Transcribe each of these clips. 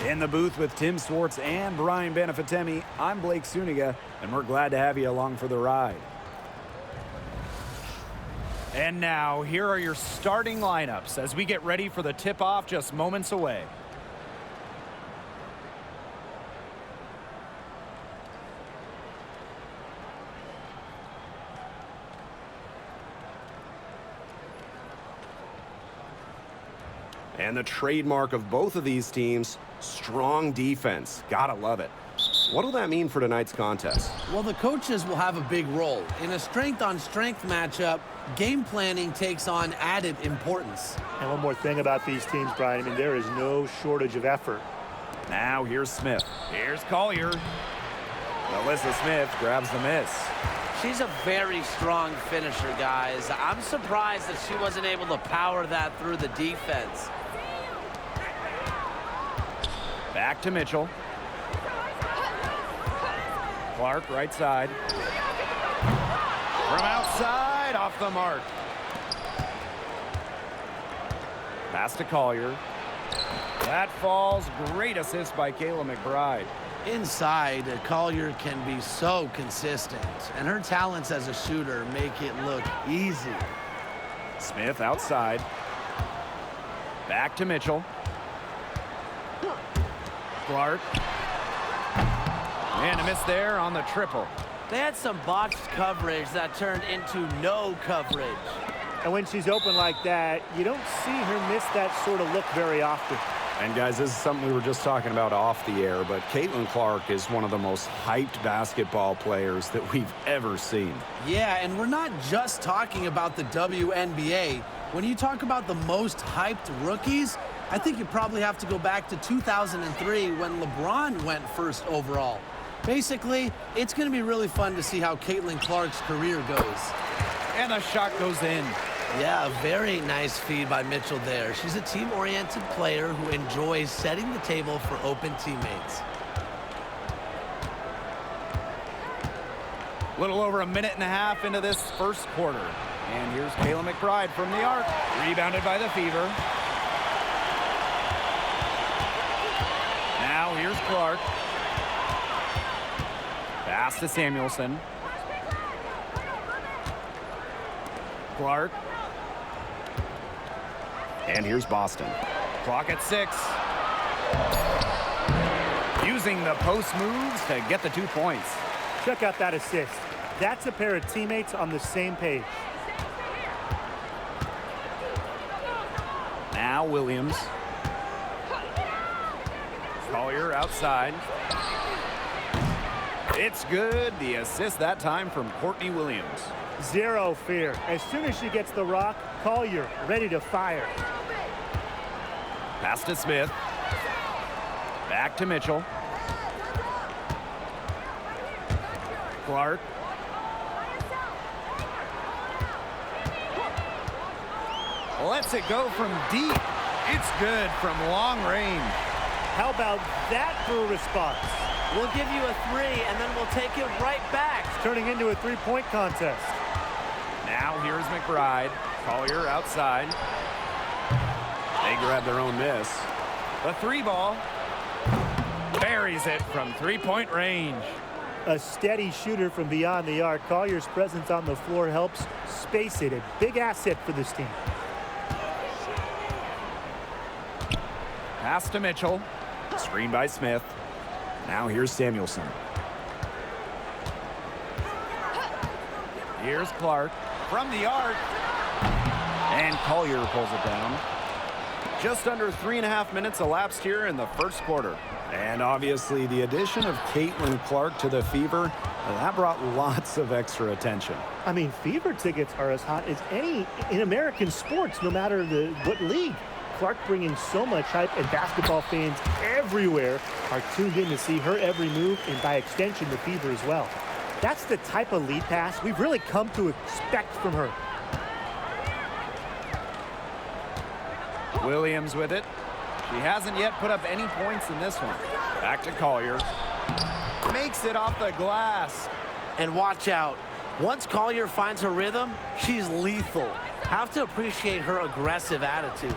In the booth with Tim Swartz and Brian Benefatemi, I'm Blake Suniga, and we're glad to have you along for the ride. And now, here are your starting lineups as we get ready for the tip-off just moments away. And the trademark of both of these teams, strong defense. Gotta love it. What will that mean for tonight's contest? Well, the coaches will have a big role. In a strength-on-strength matchup, game planning takes on added importance. And one more thing about these teams, Brian, I mean, there is no shortage of effort. Now here's Smith. Here's Collier. Alyssa Smith grabs the miss. She's a very strong finisher, guys. I'm surprised that she wasn't able to power that through the defense. Back to Mitchell. Clark, right side. From outside, off the mark. Pass to Collier. That falls. Great assist by Kayla McBride. Inside, Collier can be so consistent, and her talents as a shooter make it look easy. Smith outside. Back to Mitchell. Clark. And a miss there on the triple. They had some botched coverage that turned into no coverage. And when she's open like that, you don't see her miss that sort of look very often. And guys, this is something we were just talking about off the air, but Caitlin Clark is one of the most hyped basketball players that we've ever seen. Yeah, and we're not just talking about the WNBA. When you talk about the most hyped rookies, I think you probably have to go back to 2003 when LeBron went first overall. Basically, it's going to be really fun to see how Caitlin Clark's career goes. And the shot goes in. Yeah, a very nice feed by Mitchell there. She's a team-oriented player who enjoys setting the table for open teammates. A little over a minute and a half into this first quarter. And here's Kayla McBride from the arc. Rebounded by the Fever. Now here's Clark. Pass to Samuelson. Clark. And here's Boston. Clock at 6. Using the post moves to get the 2 points. Check out that assist. That's a pair of teammates on the same page. Now Williams. Collier outside. It's good. The assist that time from Courtney Williams. Zero fear. As soon as she gets the rock, Collier ready to fire. Pass to Smith. Back to Mitchell. Clark. Lets it go from deep. It's good from long range. How about that for a response? We'll give you a 3, and then we'll take it right back. It's turning into a three-point contest. Now here's McBride. Collier outside. They grab their own miss. The 3 ball. Buries it from three-point range. A steady shooter from beyond the arc. Collier's presence on the floor helps space it. A big asset for this team. Pass to Mitchell. Screen by Smith. Now here's Samuelson. Here's Clark. From the arc. And Collier pulls it down. Just under 3.5 minutes elapsed here in the first quarter. And obviously the addition of Caitlin Clark to the Fever, that brought lots of extra attention. I mean, Fever tickets are as hot as any in American sports, no matter what league. Clark bringing so much hype, and basketball fans everywhere are tuned in to see her every move, and by extension, the Fever as well. That's the type of lead pass we've really come to expect from her. Williams with it. She hasn't yet put up any points in this one. Back to Collier. Makes it off the glass. And watch out. Once Collier finds her rhythm, she's lethal. Have to appreciate her aggressive attitude.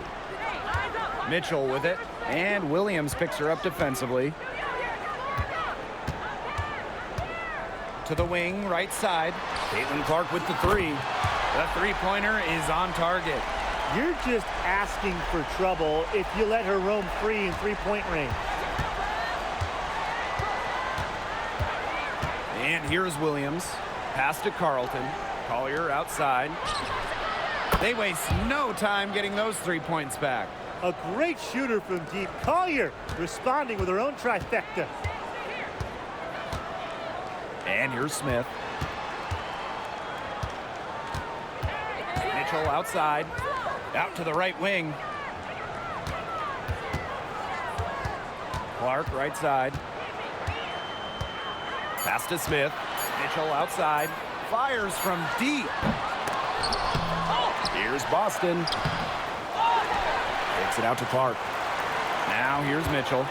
Mitchell with it. And Williams picks her up defensively. To the wing, right side. Caitlin Clark with the three. The three-pointer is on target. You're just asking for trouble if you let her roam free in three-point range. And here's Williams. Pass to Carlton. Collier outside. They waste no time getting those 3 points back. A great shooter from deep. Collier responding with her own trifecta. And here's Smith. Mitchell outside. Out to the right wing. Clark right side. Pass to Smith. Mitchell outside. Fires from deep. Here's Boston. Takes it out to Clark. Now here's Mitchell.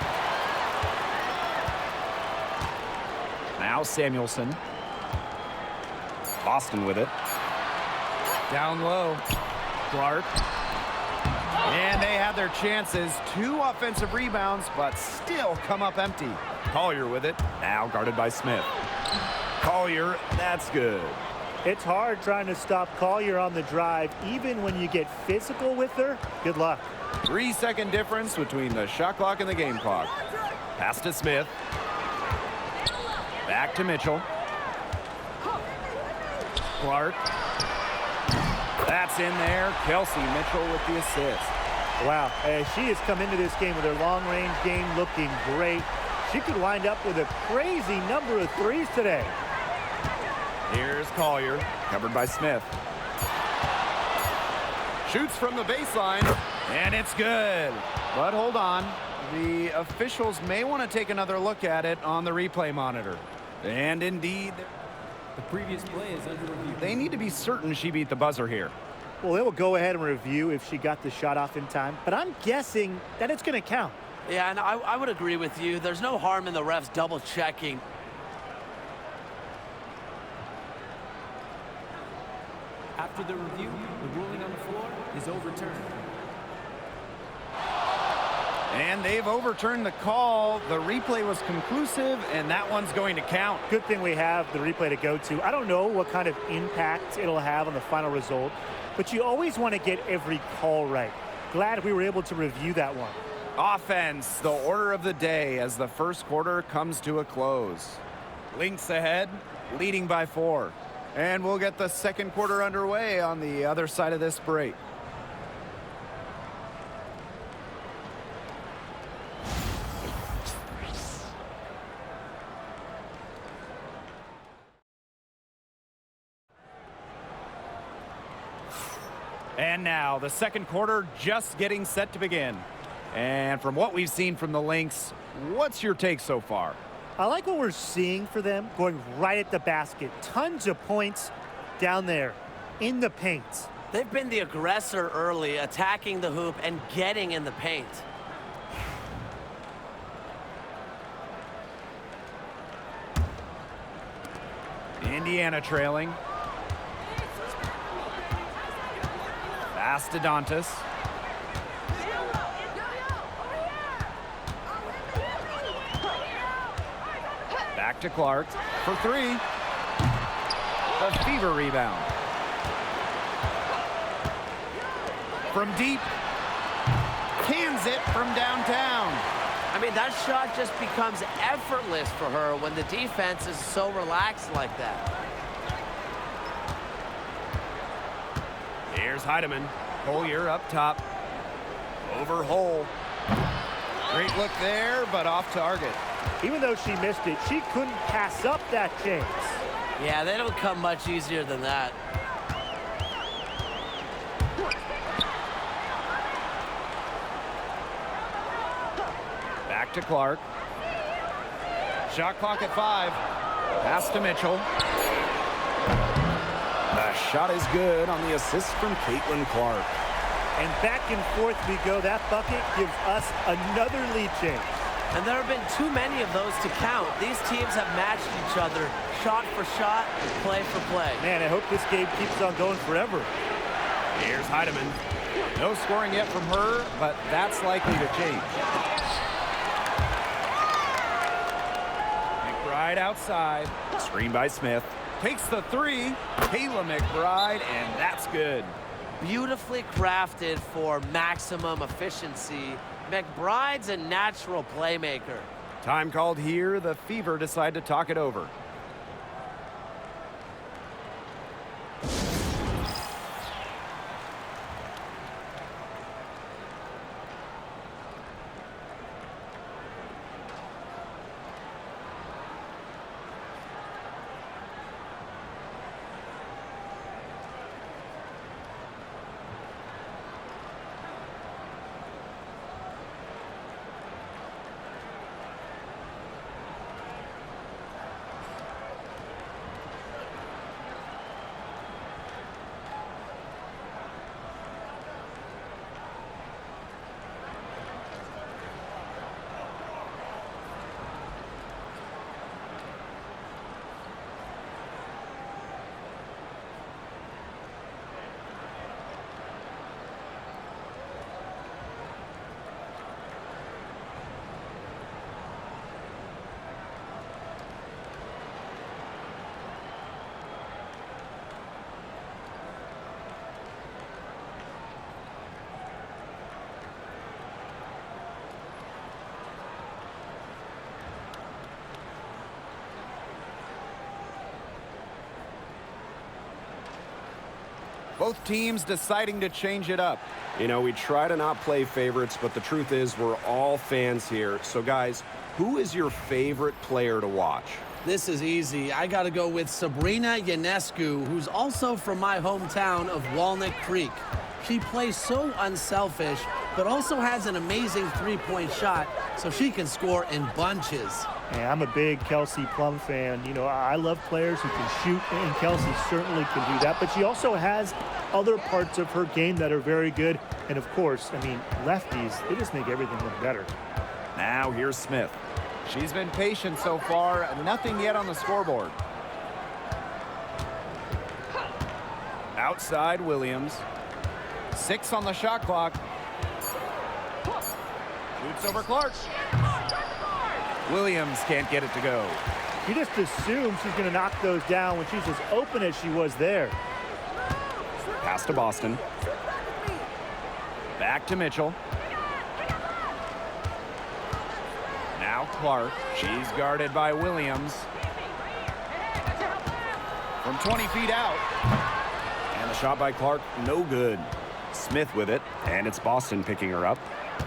Now Samuelson. Boston with it. Down low. Clark. And they had their chances. 2 offensive rebounds, but still come up empty. Collier with it. Now guarded by Smith. Collier, that's good. It's hard trying to stop Collier on the drive, even when you get physical with her. Good luck. 3-second difference between the shot clock and the game clock. Pass to Smith. Back to Mitchell. Clark. That's in there. Kelsey Mitchell with the assist. Wow, she has come into this game with her long-range game looking great. She could wind up with a crazy number of threes today. Here's Collier, covered by Smith. Shoots from the baseline, and it's good. But hold on. The officials may want to take another look at it on the replay monitor. And indeed, the previous play is under review. They need to be certain she beat the buzzer here. Well, they will go ahead and review if she got the shot off in time, but I'm guessing that it's going to count. Yeah, and I would agree with you. There's no harm in the refs double-checking. After the review, the ruling on the floor is overturned. And they've overturned the call. The replay was conclusive, and that one's going to count. Good thing we have the replay to go to. I don't know what kind of impact it'll have on the final result, but you always want to get every call right. Glad we were able to review that one. Offense, the order of the day as the first quarter comes to a close. Lynx ahead, leading by 4. And we'll get the second quarter underway on the other side of this break. And now the second quarter just getting set to begin. And from what we've seen from the Lynx, what's your take so far? I like what we're seeing for them, going right at the basket. Tons of points down there in the paint. They've been the aggressor early, attacking the hoop and getting in the paint. Indiana trailing. Pass to Dantas. Back to Clark for 3. The Fever rebound. From deep. Cans it from downtown. I mean, that shot just becomes effortless for her when the defense is so relaxed like that. Here's Heidemann. Collier up top. Over Hole. Great look there, but off target. Even though she missed it, she couldn't pass up that chance. Yeah, they don't come much easier than that. Back to Clark. Shot clock at 5. Pass to Mitchell. The shot is good on the assist from Caitlin Clark. And back and forth we go. That bucket gives us another lead change. And there have been too many of those to count. These teams have matched each other shot for shot, play for play. Man, I hope this game keeps on going forever. Here's Heidemann. No scoring yet from her, but that's likely to change. McBride outside. Screen by Smith. Takes the three. Kayla McBride, and that's good. Beautifully crafted for maximum efficiency. McBride's a natural playmaker. Time called here. The Fever decide to talk it over. Both teams deciding to change it up. You know, we try to not play favorites, but the truth is we're all fans here. So, guys, who is your favorite player to watch? This is easy. I got to go with Sabrina Ionescu, who's also from my hometown of Walnut Creek. She plays so unselfish, but also has an amazing three-point shot, so she can score in bunches. And I'm a big Kelsey Plum fan. You know, I love players who can shoot, and Kelsey certainly can do that. But she also has other parts of her game that are very good. And, of course, I mean, lefties, they just make everything look better. Now here's Smith. She's been patient so far. Nothing yet on the scoreboard. Outside Williams. 6 on the shot clock. Shoots over Clark. Williams can't get it to go. You just assume she's going to knock those down when she's as open as she was there. Pass to Boston. Back to Mitchell. Now Clark. She's guarded by Williams. From 20 feet out. And the shot by Clark, no good. Smith with it, and it's Boston picking her up.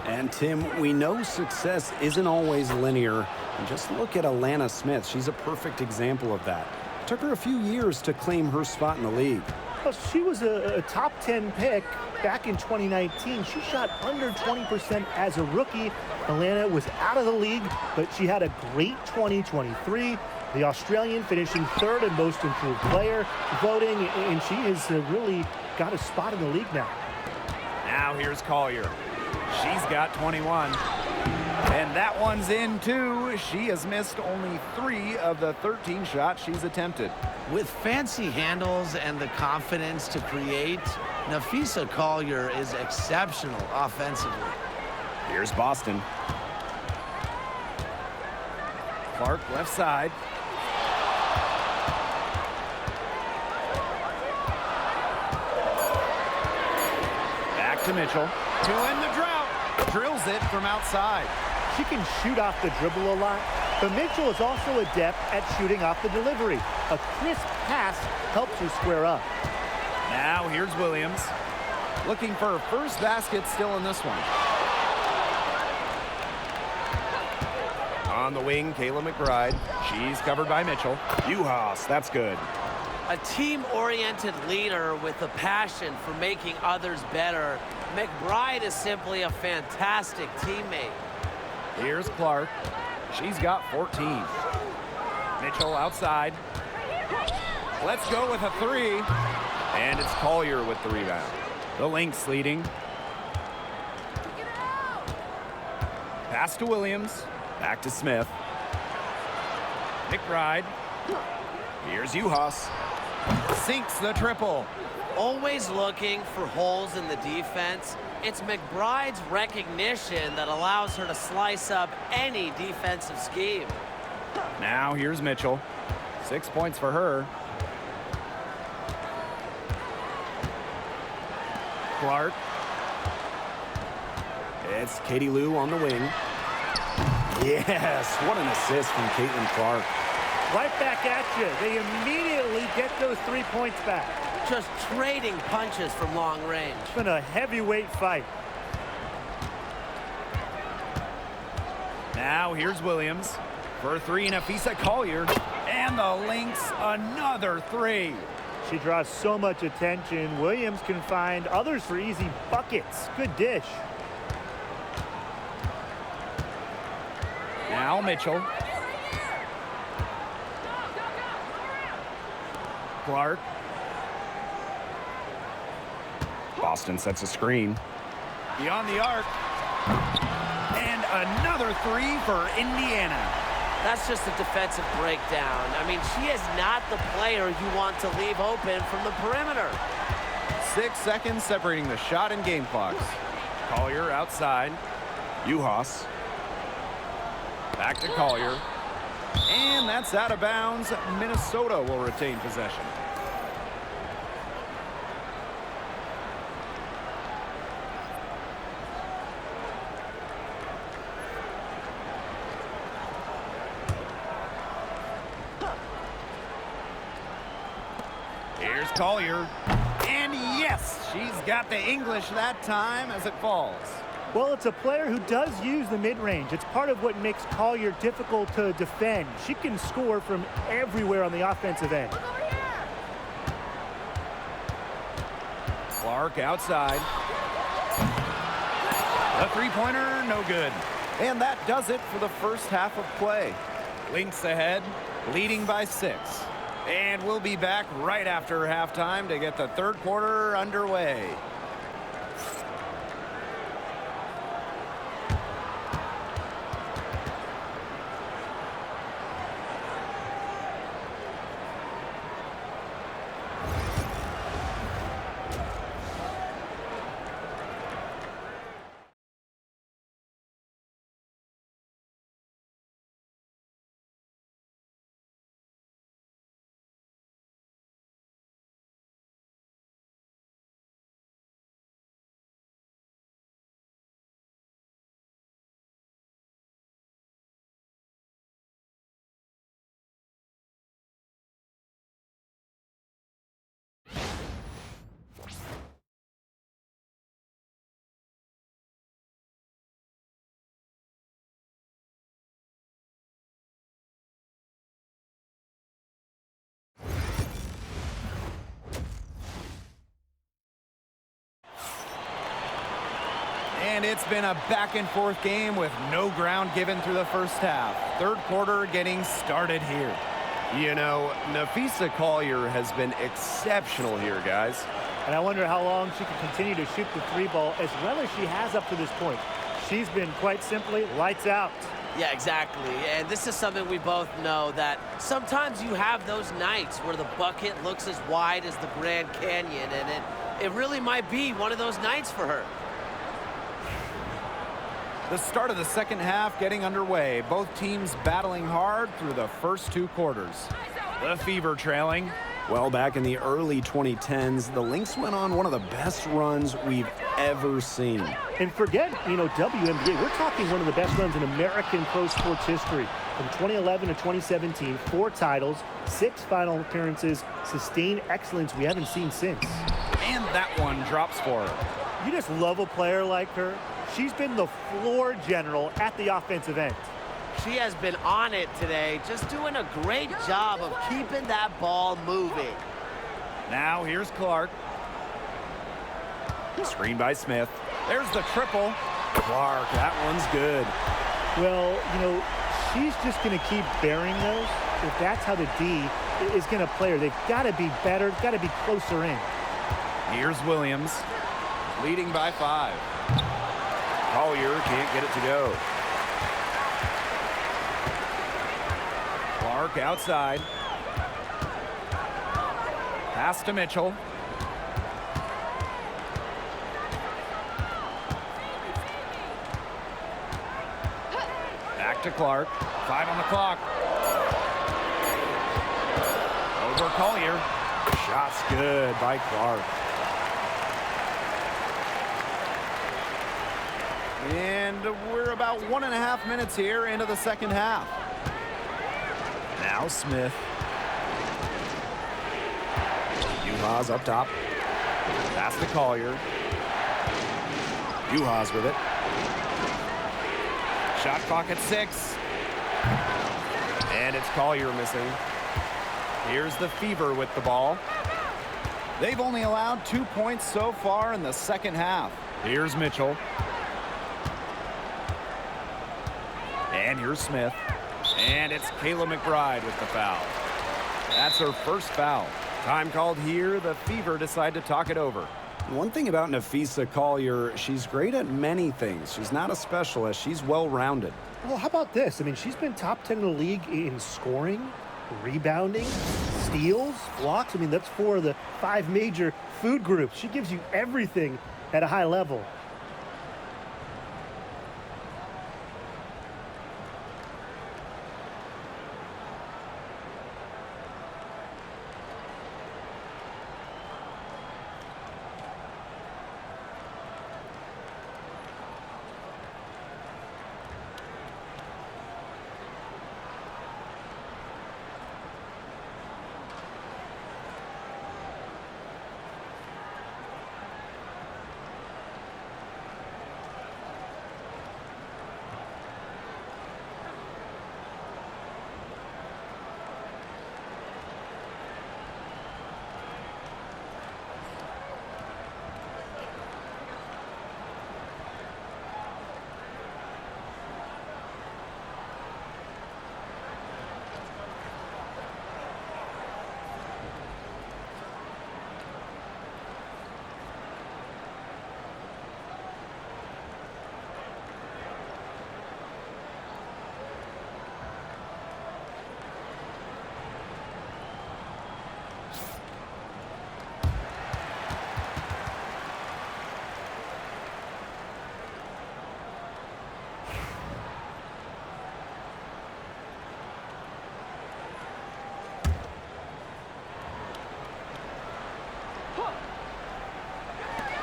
And Tim, we know success isn't always linear. And just look at Alana Smith. She's a perfect example of that. It took her a few years to claim her spot in the league. Well, she was a top 10 pick back in 2019. She shot under 20% as a rookie. Alana was out of the league, but she had a great 2023. The Australian finishing third in most improved player voting, and she has really got a spot in the league now. Now here's Collier. She's got 21. And that one's in, too. She has missed only 3 of the 13 shots she's attempted. With fancy handles and the confidence to create, Napheesa Collier is exceptional offensively. Here's Boston. Clark left side. Back to Mitchell. To end the drought. Drills it from outside. She can shoot off the dribble a lot, but Mitchell is also adept at shooting off the delivery. A crisp pass helps her square up. Now here's Williams. Looking for her first basket still in this one. On the wing, Kayla McBride. She's covered by Mitchell. Uhas, that's good. A team-oriented leader with a passion for making others better. McBride is simply a fantastic teammate. Here's Clark. She's got 14. Mitchell outside. Let's go with a 3. And it's Collier with the rebound. The Lynx leading. Pass to Williams. Back to Smith. McBride. Here's Uhas. Sinks the triple. Always looking for holes in the defense. It's McBride's recognition that allows her to slice up any defensive scheme. Now here's Mitchell. 6 points for her. Clark. It's Katie Lou on the wing. Yes, what an assist from Caitlin Clark. Right back at you. They immediately get those 3 points back. Just trading punches from long range. It's been a heavyweight fight. Now here's Williams. For 3, Nafisa Collier. And the Lynx, another 3. She draws so much attention. Williams can find others for easy buckets. Good dish. Now Mitchell. Clark. Boston sets a screen. Beyond the arc. And another 3 for Indiana. That's just a defensive breakdown. I mean, she is not the player you want to leave open from the perimeter. 6 seconds separating the shot and game clocks. Collier outside. Uhas. Back to Collier. And that's out of bounds. Minnesota will retain possession. Here's Collier. And yes, she's got the English that time as it falls. Well, it's a player who does use the mid-range. It's part of what makes Collier difficult to defend. She can score from everywhere on the offensive end. Clark outside. The three-pointer, no good. And that does it for the first half of play. Lynx ahead, leading by 6. And we'll be back right after halftime to get the third quarter underway. And it's been a back-and-forth game with no ground given through the first half. Third quarter getting started here. You know, Nafisa Collier has been exceptional here, guys. And I wonder how long she can continue to shoot the 3 ball as well as she has up to this point. She's been quite simply lights out. Yeah, exactly. And this is something we both know, that sometimes you have those nights where the bucket looks as wide as the Grand Canyon, and it really might be one of those nights for her. The start of the second half getting underway. Both teams battling hard through the first 2 quarters. The Fever trailing. Well, back in the early 2010s, the Lynx went on one of the best runs we've ever seen. And forget, WNBA. We're talking one of the best runs in American pro sports history. From 2011 to 2017, 4 titles, 6 final appearances, sustained excellence we haven't seen since. And that one drops for her. You just love a player like her. She's been the floor general at the offensive end. She has been on it today, just doing a great job of keeping that ball moving. Now here's Clark. Screen by Smith. There's the triple. Clark, that one's good. Well, she's just going to keep bearing those. If that's how the D is going to play her, they've got to be better, got to be closer in. Here's Williams, leading by 5. Collier can't get it to go. Clark outside. Pass to Mitchell. Back to Clark. 5 on the clock. Over Collier. Shot's good by Clark. And we're about 1.5 minutes here into the second half. Now Smith. Uhas up top. Pass to Collier. Uhas with it. Shot clock at 6. And it's Collier missing. Here's the Fever with the ball. They've only allowed 2 points so far in the second half. Here's Mitchell. And here's Smith. And it's Kayla McBride with the foul. That's her first foul. Time called here. The Fever decide to talk it over. One thing about Nafisa Collier, she's great at many things. She's not a specialist. She's well-rounded. Well, how about this? I mean, she's been top 10 in the league in scoring, rebounding, steals, blocks. I mean, that's 4 of the 5 major food groups. She gives you everything at a high level.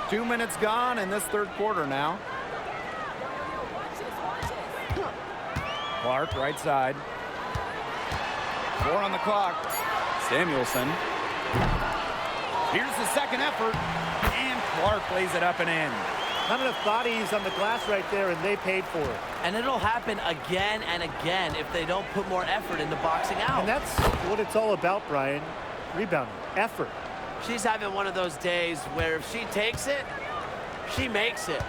Two minutes gone in this third quarter now. Clark, right side. 4 on the clock. Samuelson. Here's the second effort. And Clark lays it up and in. Not enough bodies on the glass right there, and they paid for it. And it'll happen again and again if they don't put more effort into boxing out. And that's what it's all about, Brian. Rebounding, effort. She's having one of those days where if she takes it, she makes it.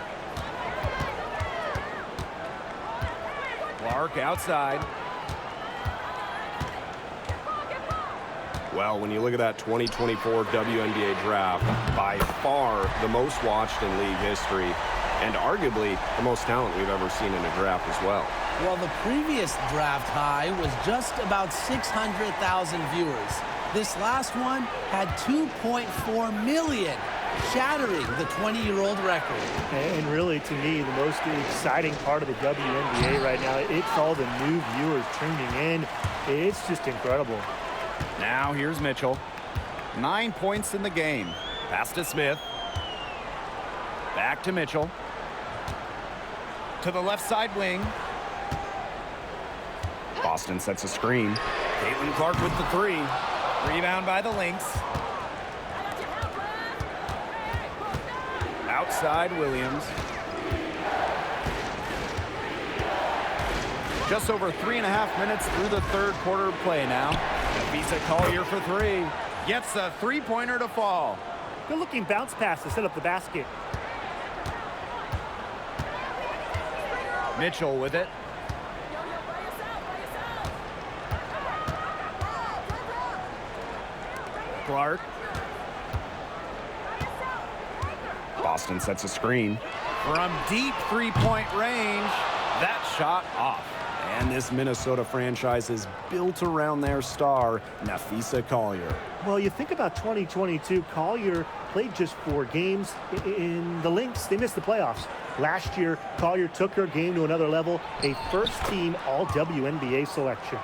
Clark outside. Well, when you look at that 2024 WNBA draft, by far the most watched in league history, and arguably the most talent we've ever seen in a draft as well. Well, the previous draft high was just about 600,000 viewers. This last one had 2.4 million, shattering the 20-year-old record. And really, to me, the most exciting part of the WNBA right now, it's all the new viewers tuning in. It's just incredible. Now here's Mitchell. 9 points in the game. Pass to Smith. Back to Mitchell. To the left side wing. Boston sets a screen. Caitlin Clark with the 3. Rebound by the Lynx. Outside Williams. Just over 3.5 minutes through the third quarter of play now. Nafisa Collier for 3. Gets a three-pointer to fall. Good looking bounce pass to set up the basket. Mitchell with it. Clark. Boston sets a screen. From deep three-point range, that shot off. And this Minnesota franchise is built around their star, Nafisa Collier. Well, you think about 2022, Collier played just 4 games. In the Lynx, they missed the playoffs. Last year, Collier took her game to another level, a first-team All-WNBA selection.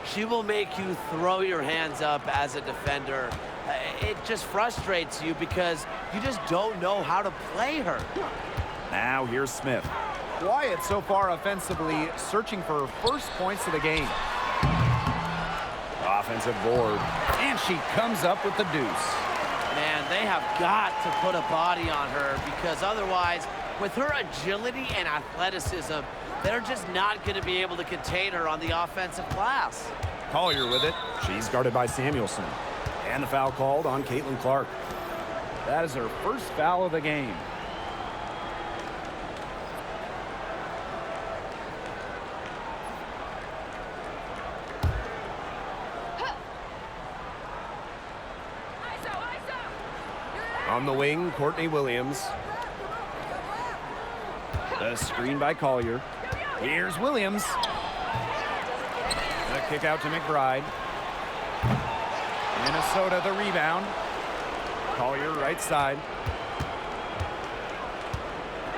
She will make you throw your hands up as a defender. It just frustrates you because you just don't know how to play her. Now here's Smith. Quiet so far offensively, searching for her first points of the game. Offensive board. And she comes up with the deuce. Man, they have got to put a body on her because otherwise, with her agility and athleticism, they're just not going to be able to contain her on the offensive glass. Collier with it. She's guarded by Samuelson. And the foul called on Caitlin Clark. That is her first foul of the game. On the wing, Courtney Williams. The screen by Collier. Here's Williams. The kick out to McBride. Minnesota the rebound. Collier right side.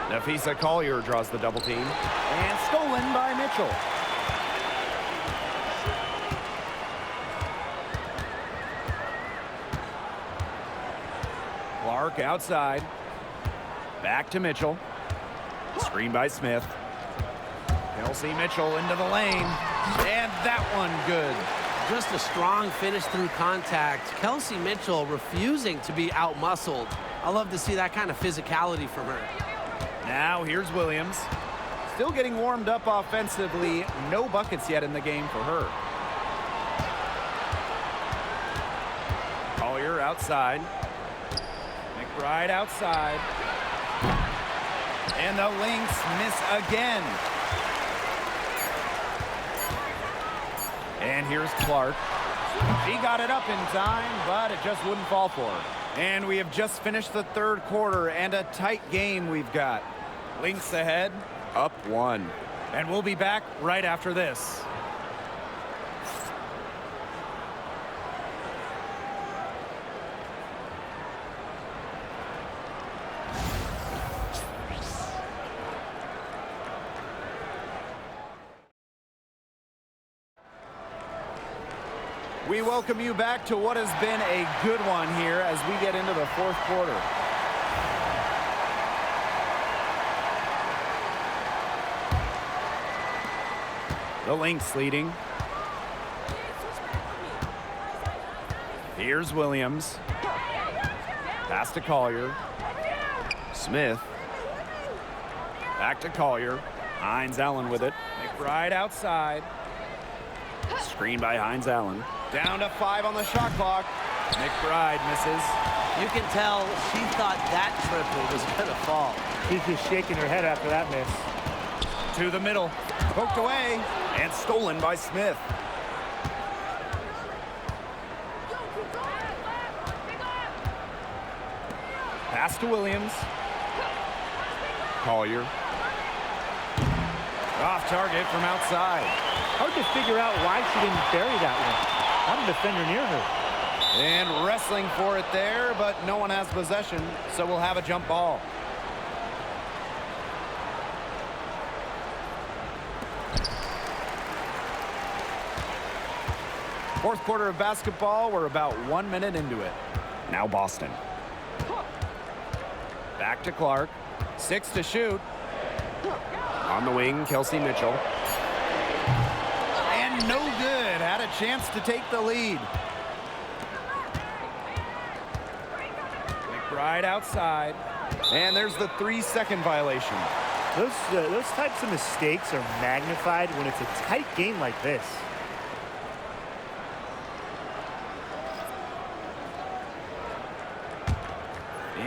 Nafisa Collier draws the double team. And stolen by Mitchell. Clark outside. Back to Mitchell. Screen by Smith. Kelsey Mitchell into the lane. And that one good. Just a strong finish through contact. Kelsey Mitchell refusing to be out-muscled. I love to see that kind of physicality from her. Now here's Williams. Still getting warmed up offensively. No buckets yet in the game for her. Collier outside. McBride outside. And the Lynx miss again. And here's Clark. She got it up in time, but it just wouldn't fall for her. And we have just finished the third quarter, and a tight game we've got. Lynx ahead, up 1. And we'll be back right after this. We welcome you back to what has been a good one here as we get into the fourth quarter. The Lynx leading. Here's Williams. Pass to Collier. Smith. Back to Collier. Hines Allen with it. McBride outside. Screen by Hines Allen. Down to 5 on the shot clock. McBride misses. You can tell she thought that triple was going to fall. She's just shaking her head after that miss. To the middle. Poked away. And stolen by Smith. Pass to Williams. Collier. Off target from outside. Hard to figure out why she didn't bury that one. Not a defender near her. And wrestling for it there, but no one has possession, so we'll have a jump ball. Fourth quarter of basketball, we're about 1 minute into it. Now Boston. Back to Clark. 6 to shoot. On the wing, Kelsey Mitchell. And no good. Had a chance to take the lead. McBride outside. And there's the 3-second violation. Those types of mistakes are magnified when it's a tight game like this.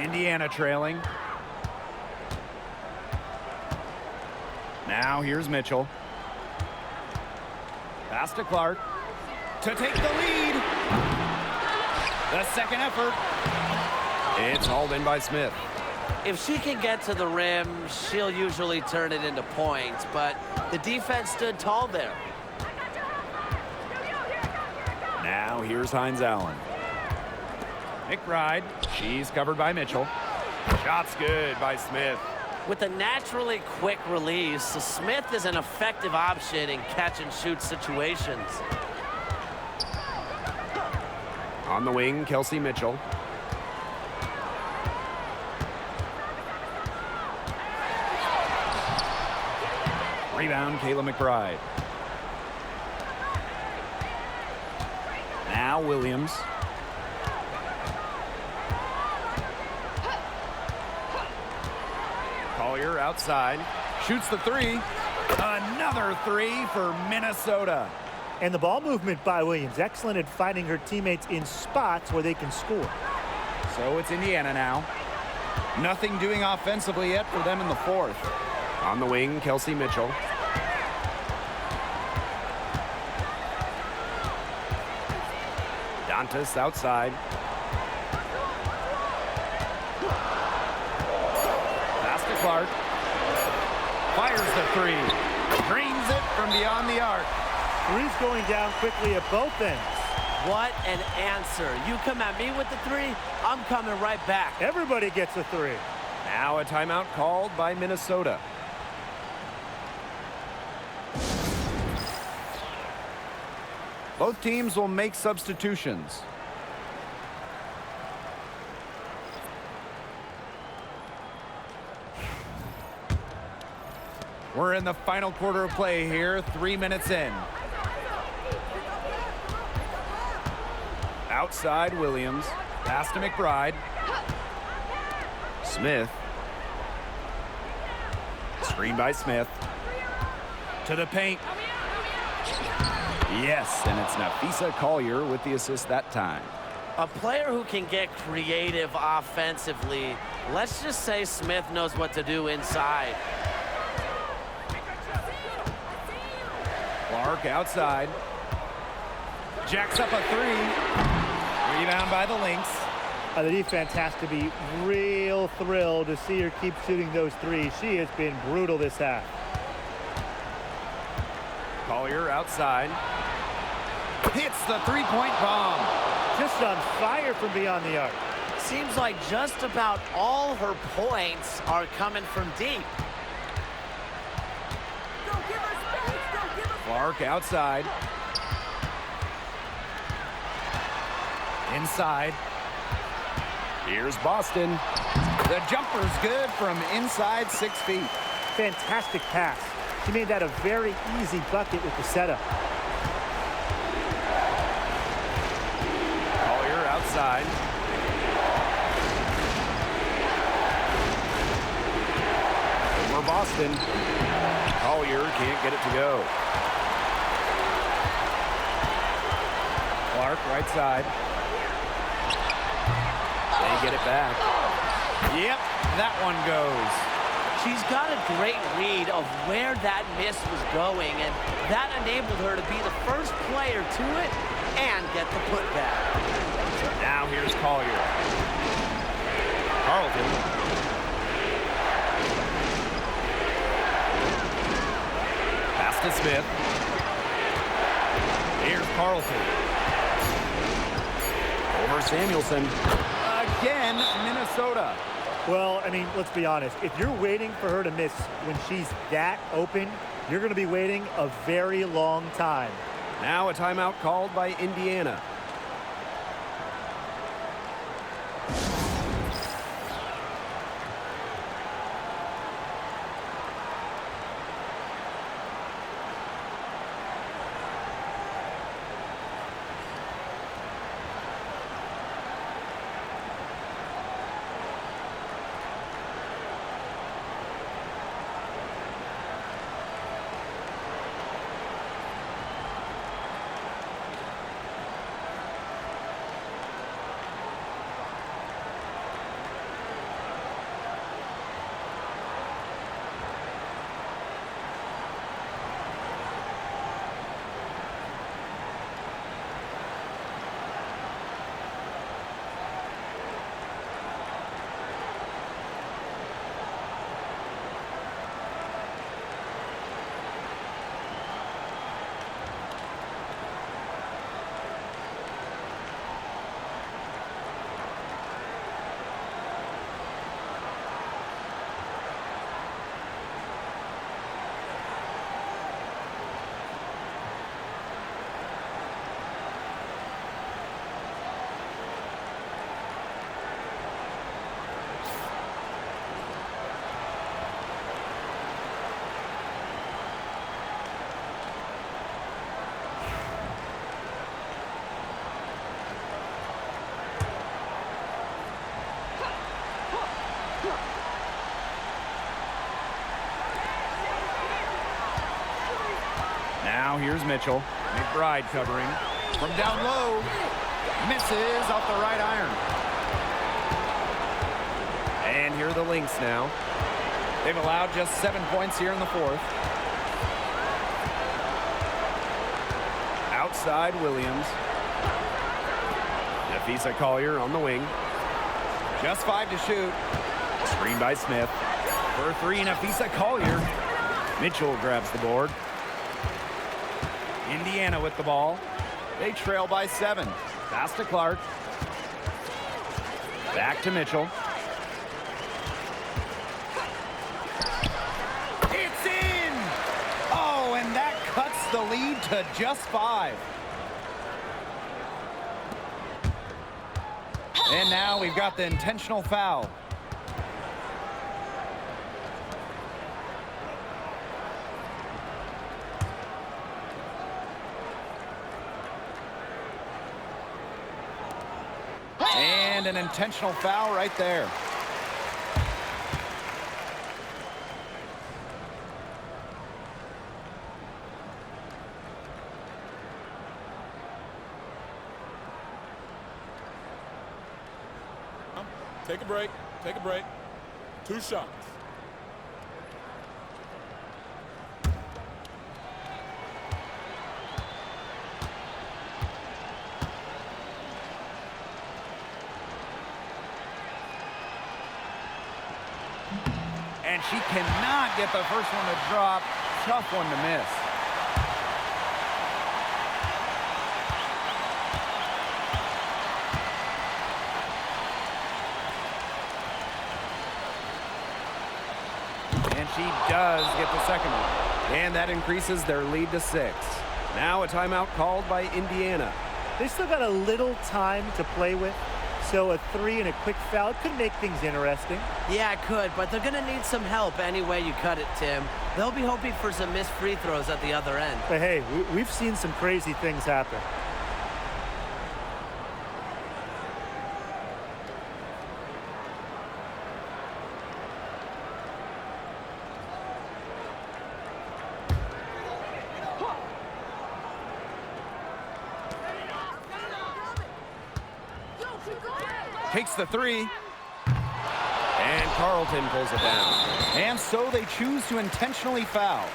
Indiana trailing. Now here's Mitchell. Pass to Clark to take the lead. The second effort. It's hauled in by Smith. If she can get to the rim, she'll usually turn it into points, but the defense stood tall there. Now here's Hines Allen. McBride. She's covered by Mitchell. Shot's good by Smith. With a naturally quick release, Smith is an effective option in catch-and-shoot situations. On the wing, Kelsey Mitchell. Rebound, Kayla McBride. Now Williams. Collier outside. Shoots the three. Another three for Minnesota. And the ball movement by Williams. Excellent at finding her teammates in spots where they can score. So it's Indiana now. Nothing doing offensively yet for them in the fourth. On the wing, Kelsey Mitchell. Dantas outside. Pass to Clark. Fires the three. Drains it from beyond the arc. Three's going down quickly at both ends. What an answer. You come at me with the three, I'm coming right back. Everybody gets a three. Now a timeout called by Minnesota. Both teams will make substitutions. We're in the final quarter of play here, 3 minutes in. Outside Williams. Pass to McBride. Smith. Screen by Smith. To the paint. Yes, and it's Nafisa Collier with the assist that time. A player who can get creative offensively. Let's just say Smith knows what to do inside. Clark outside. Jacks up a three. Rebound by the Lynx. The defense has to be real thrilled to see her keep shooting those threes. She has been brutal this half. Collier outside. Hits the three-point bomb. Just on fire from beyond the arc. Seems like just about all her points are coming from deep. Clark outside. Inside. Here's Boston. The jumper's good from inside 6 feet. Fantastic pass. She made that a very easy bucket with the setup. Collier outside. Over Boston. Collier can't get it to go. Clark right side. They get it back. Yep, that one goes. She's got a great read of where that miss was going, and that enabled her to be the first player to it and get the putback. Now here's Collier. Carlton. Pass to Smith. Here's Carlton. Over Samuelson. Again, Minnesota. Well, I mean, let's be honest. If you're waiting for her to miss when she's that open, you're going to be waiting a very long time. Now a timeout called by Indiana. Now here's Mitchell. McBride covering. From down low. Misses off the right iron. And here are the Lynx now. They've allowed just 7 points here in the fourth. Outside Williams. Nafisa Collier on the wing. Just 5 to shoot. Screen by Smith. For 3, Nafisa Collier. Mitchell grabs the board. Indiana with the ball. They trail by 7. Pass to Clark. Back to Mitchell. It's in! Oh, and that cuts the lead to just 5. And now we've got the intentional foul. And an intentional foul right there. Take a break. Take a break. 2 shots. And she cannot get the first one to drop. Tough one to miss. And she does get the second one. And that increases their lead to 6. Now a timeout called by Indiana. They still got a little time to play with, so a 3 and a quick foul could make things interesting. Yeah, it could, but they're going to need some help any way you cut it, Tim. They'll be hoping for some missed free throws at the other end. But hey, we've seen some crazy things happen. Takes the 3. And Carlton pulls it down. And so they choose to intentionally foul.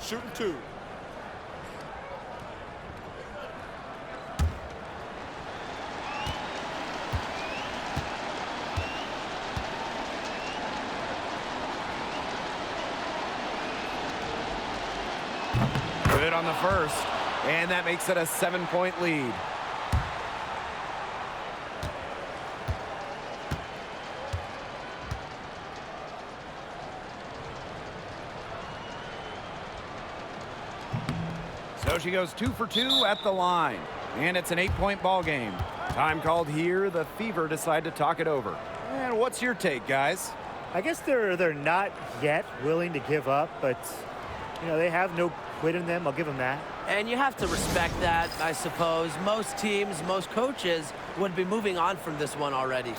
Shooting 2. Good on the first, and that makes it a 7-point lead. So she goes 2 for 2 at the line, and it's an 8-point ball game. Time called here. The Fever decide to talk it over. And what's your take, guys? I guess they're not yet willing to give up, but you know, they have no quit in them. I'll give them that. And you have to respect that, I suppose. Most teams, most coaches would be moving on from this one already.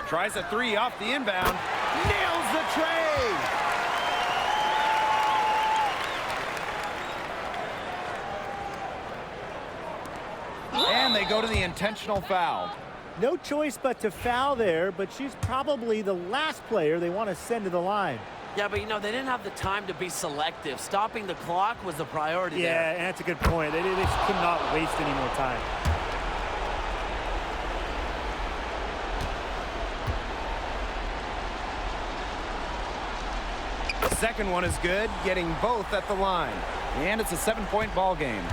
Tries a 3 off the inbound. Nails the tray. And they go to the intentional foul. No choice but to foul there, but she's probably the last player they want to send to the line. Yeah, but you know, they didn't have the time to be selective. Stopping the clock was the priority there. Yeah, and that's a good point. They just could not waste any more time. The second one is good, getting both at the line. And it's a 7-point ball game.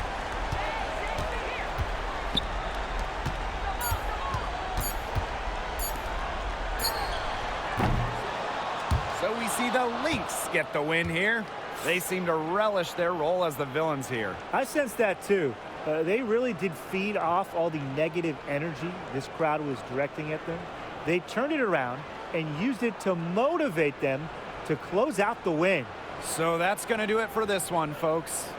So we see the Lynx get the win here. They seem to relish their role as the villains here. I sense that too. They really did feed off all the negative energy this crowd was directing at them. They turned it around and used it to motivate them to close out the win. So that's going to do it for this one, folks.